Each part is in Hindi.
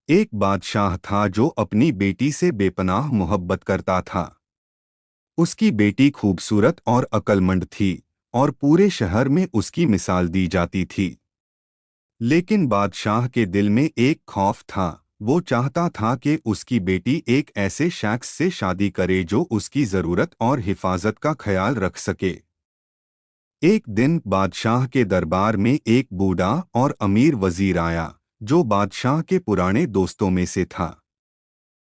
एक बादशाह था जो अपनी बेटी से बेपनाह मोहब्बत करता था। उसकी बेटी खूबसूरत और अक्लमंद थी और पूरे शहर में उसकी मिसाल दी जाती थी। लेकिन बादशाह के दिल में एक खौफ था। वो चाहता था कि उसकी बेटी एक ऐसे शख्स से शादी करे जो उसकी ज़रूरत और हिफाजत का ख्याल रख सके। एक दिन बादशाह के दरबार में एक बूढ़ा और अमीर वजीर आया, जो बादशाह के पुराने दोस्तों में से था।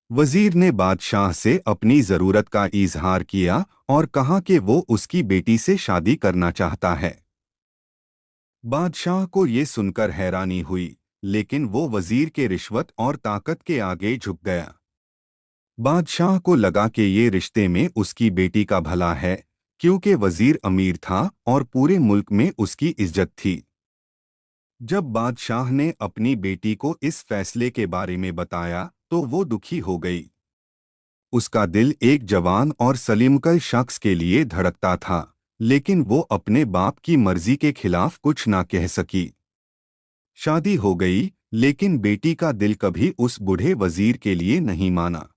वजीर ने बादशाह से अपनी ज़रूरत का इजहार किया और कहा कि वो उसकी बेटी से शादी करना चाहता है। बादशाह को ये सुनकर हैरानी हुई, लेकिन वो वजीर के रिश्वत और ताकत के आगे झुक गया। बादशाह को लगा कि ये रिश्ते में उसकी बेटी का भला है, क्योंकि वजीर अमीर था और पूरे मुल्क में उसकी इज्जत थी। जब बादशाह ने अपनी बेटी को इस फैसले के बारे में बताया, तो वो दुखी हो गई। उसका दिल एक जवान और सलीमकल शख्स के लिए धड़कता था, लेकिन वो अपने बाप की मर्जी के खिलाफ कुछ ना कह सकी। शादी हो गई, लेकिन बेटी का दिल कभी उस बूढ़े वजीर के लिए नहीं माना।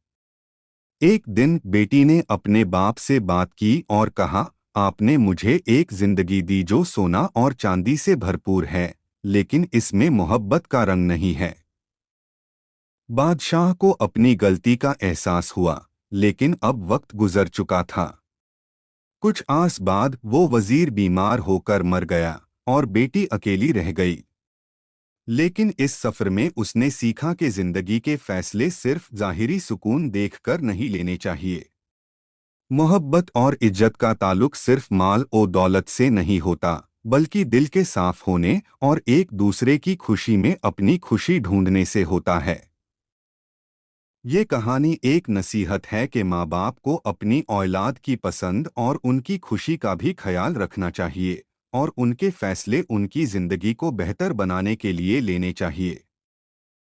एक दिन बेटी ने अपने बाप से बात की और कहा, आपने मुझे एक जिंदगी दी जो सोना और चांदी से भरपूर है, लेकिन इसमें मोहब्बत का रंग नहीं है। बादशाह को अपनी गलती का एहसास हुआ, लेकिन अब वक्त गुजर चुका था। कुछ आस बाद वो वजीर बीमार होकर मर गया और बेटी अकेली रह गई। लेकिन इस सफर में उसने सीखा कि जिंदगी के फैसले सिर्फ ज़ाहिरी सुकून देखकर नहीं लेने चाहिए। मोहब्बत और इज्जत का ताल्लुक सिर्फ माल और दौलत से नहीं होता, बल्कि दिल के साफ होने और एक दूसरे की खुशी में अपनी खुशी ढूंढने से होता है। ये कहानी एक नसीहत है कि माँ बाप को अपनी औलाद की पसंद और उनकी खुशी का भी ख्याल रखना चाहिए और उनके फैसले उनकी ज़िंदगी को बेहतर बनाने के लिए लेने चाहिए।